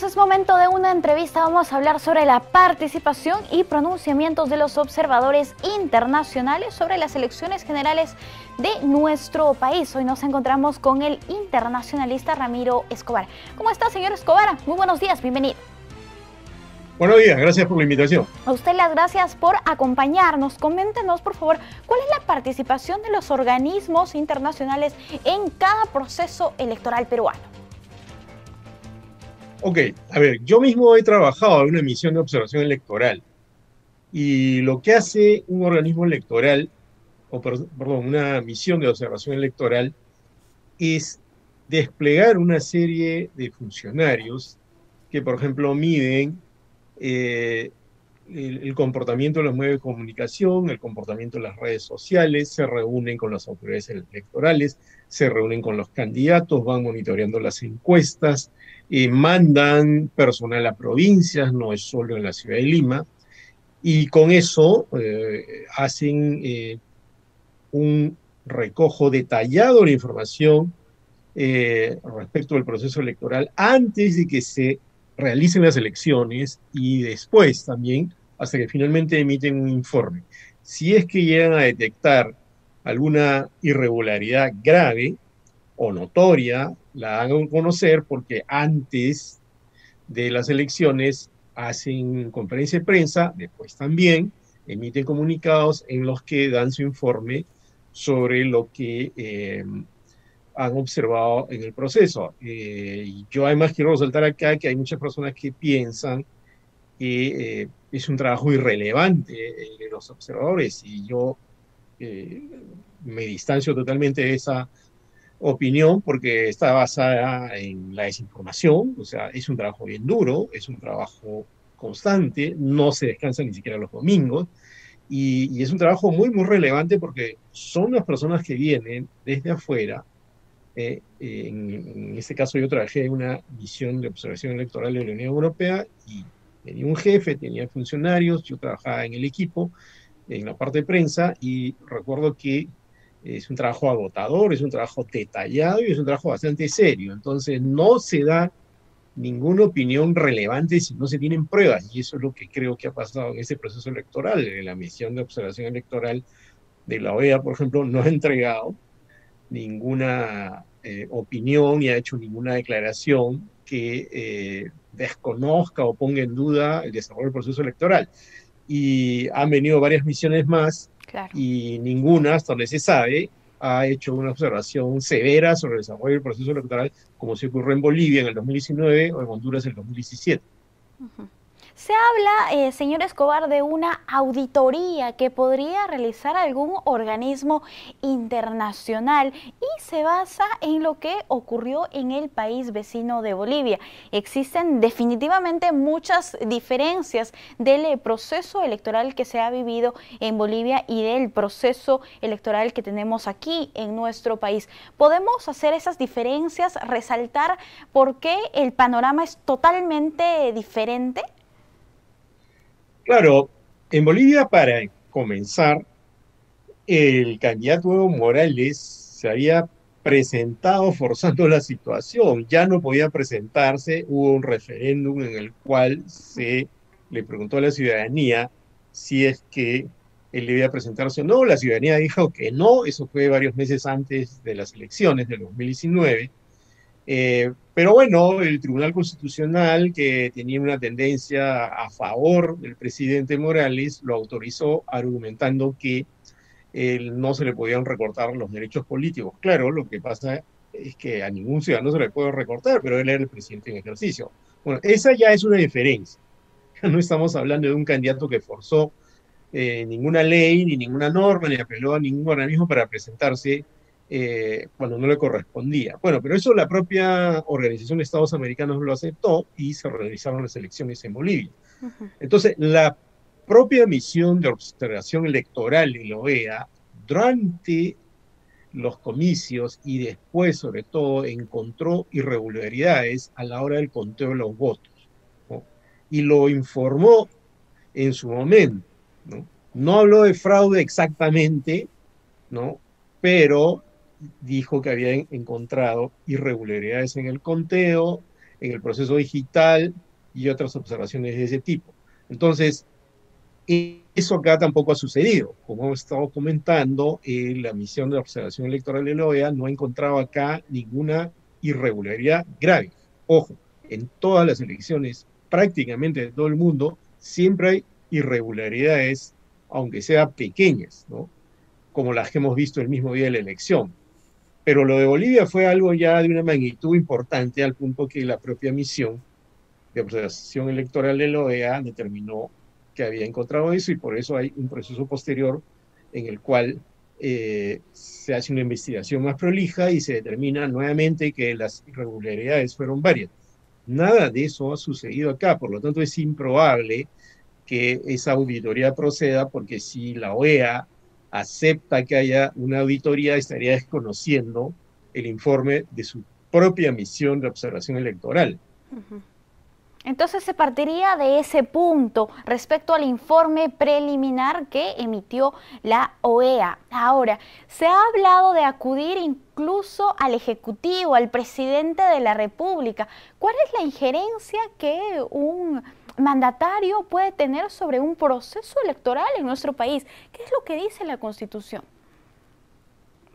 amigos, es momento de una entrevista. Vamos a hablar sobre la participación y pronunciamientos de los observadores internacionales sobre las elecciones generales de nuestro país. Hoy nos encontramos con el internacionalista Ramiro Escobar. ¿Cómo está, señor Escobar? Muy buenos días, bienvenido. Buenos días, gracias por la invitación. A usted las gracias por acompañarnos. Coméntenos, por favor, ¿cuál es la participación de los organismos internacionales en cada proceso electoral peruano? Ok, a ver, yo mismo he trabajado en una misión de observación electoral y lo que hace un organismo electoral, perdón, una misión de observación electoral es desplegar una serie de funcionarios que, por ejemplo, miden eh, el comportamiento de los medios de comunicación, el comportamiento de las redes sociales, se reúnen con las autoridades electorales, se reúnen con los candidatos, van monitoreando las encuestas, mandan personal a provincias, no es solo en la ciudad de Lima, y con eso hacen un recojo detallado de la información respecto del proceso electoral antes de que se realicen las elecciones y después también, hasta que finalmente emiten un informe. Si es que llegan a detectar alguna irregularidad grave o notoria, la hagan conocer porque antes de las elecciones hacen conferencia de prensa, después también emiten comunicados en los que dan su informe sobre lo que han observado en el proceso. Y yo además quiero resaltar acá que hay muchas personas que piensan que es un trabajo irrelevante de los observadores y yo eh, me distancio totalmente de esa opinión porque está basada en la desinformación, o sea, es un trabajo bien duro, es un trabajo constante, no se descansa ni siquiera los domingos, y es un trabajo muy, muy relevante porque son las personas que vienen desde afuera. En este caso yo trabajé en una misión de observación electoral de la Unión Europea y tenía un jefe, tenía funcionarios, yo trabajaba en el equipo, en la parte de prensa, y recuerdo que es un trabajo agotador, es un trabajo detallado y es un trabajo bastante serio. Entonces no se da ninguna opinión relevante si no se tienen pruebas, y eso es lo que creo que ha pasado en este proceso electoral. En la misión de observación electoral de la OEA, por ejemplo, no ha entregado ninguna opinión ni ha hecho ninguna declaración que desconozca o ponga en duda el desarrollo del proceso electoral. Y han venido varias misiones más Claro. y ninguna, hasta donde se sabe, ha hecho una observación severa sobre el desarrollo del proceso electoral, como se ocurrió en Bolivia en el 2019 o en Honduras en el 2017. Uh-huh. Se habla, señor Escobar, de una auditoría que podría realizar algún organismo internacional y se basa en lo que ocurrió en el país vecino de Bolivia. Existen definitivamente muchas diferencias del proceso electoral que se ha vivido en Bolivia y del proceso electoral que tenemos aquí en nuestro país. ¿Podemos hacer esas diferencias, resaltar por qué el panorama es totalmente diferente? Claro, en Bolivia, para comenzar, el candidato Evo Morales se había presentado forzando la situación, ya no podía presentarse, hubo un referéndum en el cual se le preguntó a la ciudadanía si es que él debía presentarse o no, la ciudadanía dijo que no, eso fue varios meses antes de las elecciones del 2019. Pero bueno, el Tribunal Constitucional, que tenía una tendencia a favor del presidente Morales, lo autorizó argumentando que no se le podían recortar los derechos políticos. Claro, lo que pasa es que a ningún ciudadano se le puede recortar, pero él era el presidente en ejercicio. Bueno, esa ya es una diferencia. No estamos hablando de un candidato que forzó ninguna ley, ni ninguna norma, ni apeló a ningún organismo para presentarse cuando no le correspondía. Bueno, pero eso la propia Organización de Estados Americanos lo aceptó y se realizaron las elecciones en Bolivia. Uh-huh. Entonces, la propia misión de observación electoral de la OEA durante los comicios y después, sobre todo, encontró irregularidades a la hora del conteo de los votos, ¿no? Y lo informó en su momento, ¿no? No habló de fraude exactamente, ¿no? Pero dijo que había encontrado irregularidades en el conteo, en el proceso digital y otras observaciones de ese tipo. Entonces, eso acá tampoco ha sucedido. Como hemos estado comentando, la misión de observación electoral de la OEA no ha encontrado acá ninguna irregularidad grave. Ojo, en todas las elecciones, prácticamente de todo el mundo, siempre hay irregularidades, aunque sean pequeñas, ¿no? Como las que hemos visto el mismo día de la elección. Pero lo de Bolivia fue algo ya de una magnitud importante, al punto que la propia misión de observación electoral de la OEA determinó que había encontrado eso, y por eso hay un proceso posterior en el cual se hace una investigación más prolija y se determina nuevamente que las irregularidades fueron varias. Nada de eso ha sucedido acá, por lo tanto es improbable que esa auditoría proceda, porque si la OEA acepta que haya una auditoría, estaría desconociendo el informe de su propia misión de observación electoral. Entonces se partiría de ese punto respecto al informe preliminar que emitió la OEA. Ahora, se ha hablado de acudir incluso al Ejecutivo, al presidente de la República. ¿Cuál es la injerencia que un mandatario puede tener sobre un proceso electoral en nuestro país? ¿Qué es lo que dice la Constitución?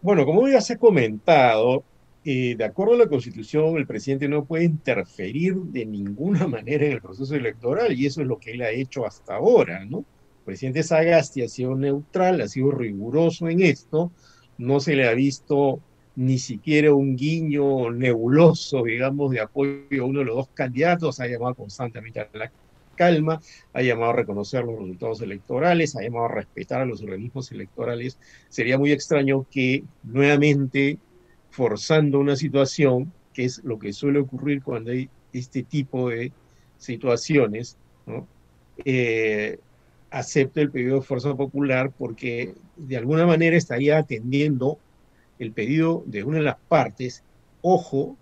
Bueno, como ya se ha comentado, de acuerdo a la Constitución, el presidente no puede interferir de ninguna manera en el proceso electoral, y eso es lo que él ha hecho hasta ahora, ¿no? El presidente Sagasti ha sido neutral, ha sido riguroso en esto, no se le ha visto ni siquiera un guiño nebuloso, digamos, de apoyo a uno de los dos candidatos, ha llamado constantemente a la calma, ha llamado a reconocer los resultados electorales, ha llamado a respetar a los organismos electorales. Sería muy extraño que nuevamente, forzando una situación, que es lo que suele ocurrir cuando hay este tipo de situaciones, ¿no? eh, acepte el pedido de fuerza popular, porque de alguna manera estaría atendiendo el pedido de una de las partes, ojo,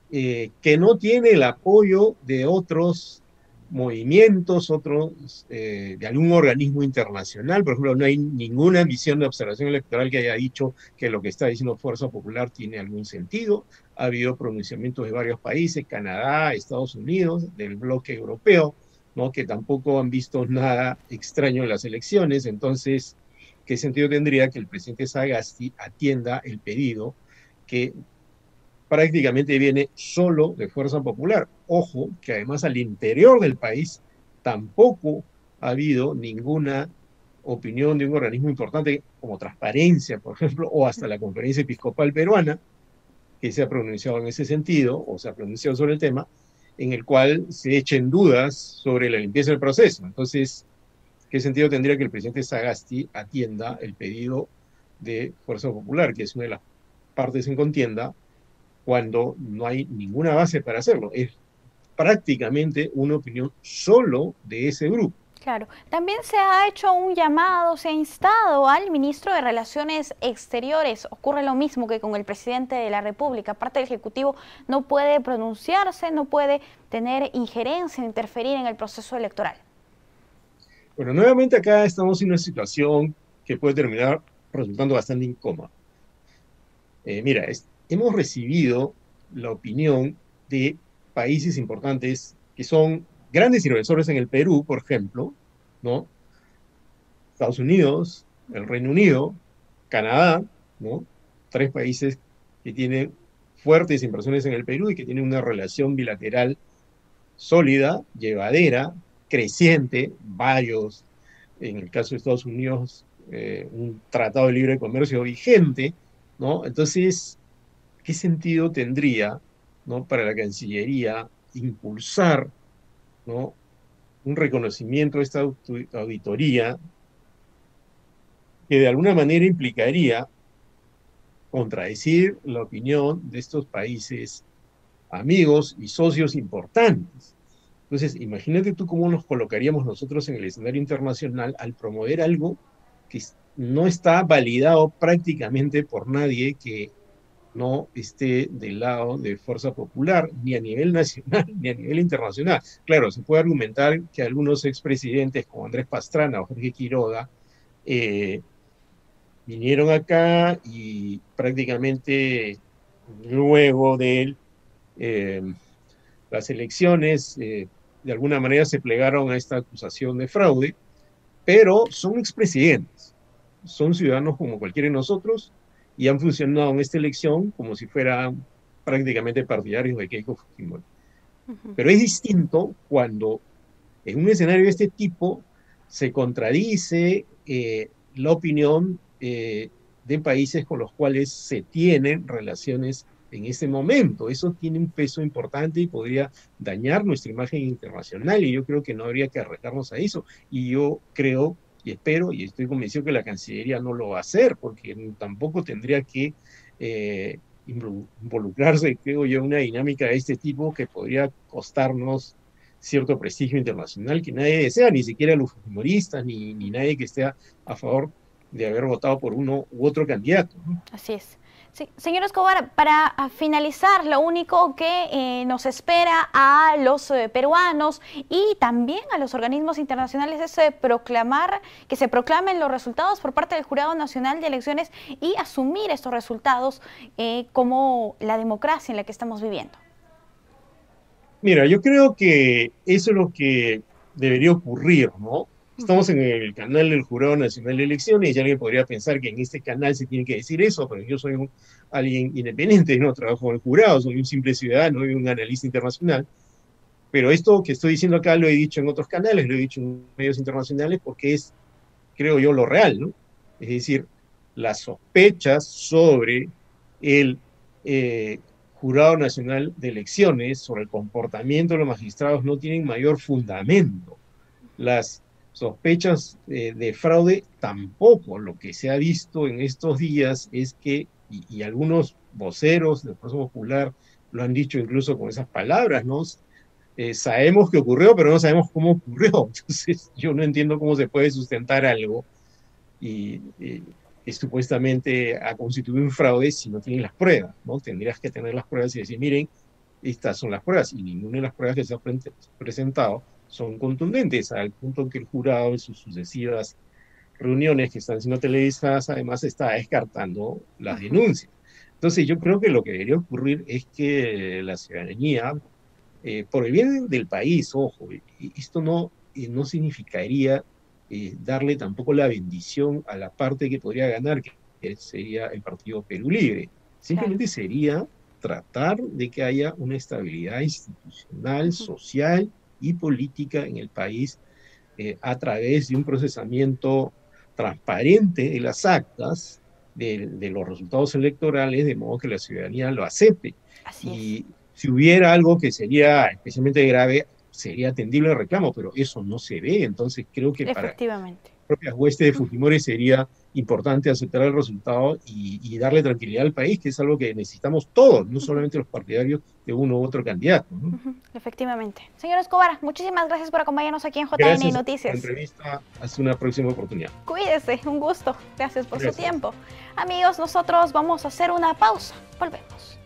que no tiene el apoyo de otros movimientos, otros, de algún organismo internacional. Por ejemplo, no hay ninguna misión de observación electoral que haya dicho que lo que está diciendo Fuerza Popular tiene algún sentido. Ha habido pronunciamientos de varios países, Canadá, Estados Unidos, del bloque europeo, ¿no? Que tampoco han visto nada extraño en las elecciones. Entonces, ¿qué sentido tendría que el presidente Sagasti atienda el pedido que prácticamente viene solo de Fuerza Popular? Ojo, que además al interior del país tampoco ha habido ninguna opinión de un organismo importante como Transparencia, por ejemplo, o hasta la Conferencia Episcopal Peruana, que se ha pronunciado en ese sentido, o se ha pronunciado sobre el tema, en el cual se echen dudas sobre la limpieza del proceso. Entonces, ¿qué sentido tendría que el presidente Sagasti atienda el pedido de Fuerza Popular, que es una de las partes en contienda, cuando no hay ninguna base para hacerlo? Es prácticamente una opinión solo de ese grupo. Claro, también se ha hecho un llamado, se ha instado al ministro de Relaciones Exteriores. Ocurre lo mismo que con el presidente de la República. Aparte del Ejecutivo no puede pronunciarse, no puede tener injerencia, interferir en el proceso electoral. Bueno, nuevamente acá estamos en una situación que puede terminar resultando bastante incómoda. Mira, hemos recibido la opinión de países importantes que son grandes inversores en el Perú, por ejemplo, ¿no? Estados Unidos, el Reino Unido, Canadá, ¿no? Tres países que tienen fuertes inversiones en el Perú y que tienen una relación bilateral sólida, llevadera, creciente, varios, en el caso de Estados Unidos, un tratado de libre comercio vigente, ¿no? Entonces, ¿qué sentido tendría, ¿no?, para la Cancillería impulsar, ¿no?, un reconocimiento de esta auditoría que de alguna manera implicaría contradecir la opinión de estos países amigos y socios importantes? Entonces, imagínate tú cómo nos colocaríamos nosotros en el escenario internacional al promover algo que no está validado prácticamente por nadie que no esté del lado de Fuerza Popular, ni a nivel nacional ni a nivel internacional. Claro, se puede argumentar que algunos expresidentes como Andrés Pastrana o Jorge Quiroga eh, vinieron acá y prácticamente luego de él, eh, las elecciones de alguna manera se plegaron a esta acusación de fraude, pero son expresidentes, son ciudadanos como cualquiera de nosotros y han funcionado en esta elección como si fueran prácticamente partidarios de Keiko Fujimori. Pero es distinto cuando en un escenario de este tipo se contradice la opinión de países con los cuales se tienen relaciones en este momento. Eso tiene un peso importante y podría dañar nuestra imagen internacional, y yo creo que no habría que arriesgarnos a eso. Y yo creo y espero y estoy convencido que la Cancillería no lo va a hacer, porque tampoco tendría que involucrarse, creo yo, en una dinámica de este tipo que podría costarnos cierto prestigio internacional que nadie desea, ni siquiera los fujimoristas, ni nadie que esté a favor de haber votado por uno u otro candidato, ¿no? Así es. Sí, señor Escobar, para finalizar, lo único que nos espera a los peruanos y también a los organismos internacionales es que se proclamen los resultados por parte del Jurado Nacional de Elecciones y asumir estos resultados como la democracia en la que estamos viviendo. Mira, yo creo que eso es lo que debería ocurrir, ¿no? Estamos en el canal del Jurado Nacional de Elecciones y alguien podría pensar que en este canal se tiene que decir eso, pero yo soy alguien independiente, no trabajo en el jurado, soy un simple ciudadano y un analista internacional. Pero esto que estoy diciendo acá lo he dicho en otros canales, lo he dicho en medios internacionales porque es, creo yo, lo real, ¿no? Es decir, las sospechas sobre el Jurado Nacional de Elecciones, sobre el comportamiento de los magistrados, no tienen mayor fundamento. Las sospechas de fraude tampoco. Lo que se ha visto en estos días es que, y algunos voceros del Fuerza Popular lo han dicho incluso con esas palabras, ¿no? Sabemos que ocurrió, pero no sabemos cómo ocurrió. Entonces, yo no entiendo cómo se puede sustentar algo y que supuestamente ha constituido un fraude si no tienen las pruebas, ¿no? Tendrías que tener las pruebas y decir, miren, estas son las pruebas, y ninguna de las pruebas que se han presentado son contundentes, al punto que el jurado en sus sucesivas reuniones que están siendo televisadas además está descartando las denuncias. Entonces yo creo que lo que debería ocurrir es que la ciudadanía, por el bien del país, ojo, esto no significaría darle tampoco la bendición a la parte que podría ganar, que sería el Partido Perú Libre. Simplemente sería tratar de que haya una estabilidad institucional, social y política en el país a través de un procesamiento transparente de las actas, de los resultados electorales, de modo que la ciudadanía lo acepte. Y si hubiera algo que sería especialmente grave, sería atendible el reclamo, pero eso no se ve. Entonces creo que para las propias huestes de Fujimori sería importante aceptar el resultado y darle tranquilidad al país, que es algo que necesitamos todos, no solamente los partidarios de uno u otro candidato, ¿no? Efectivamente. Señor Escobar, muchísimas gracias por acompañarnos aquí en JN Gracias Noticias. Por la entrevista, hasta una próxima oportunidad. Cuídese, un gusto. Gracias por su tiempo. Amigos, nosotros vamos a hacer una pausa. Volvemos.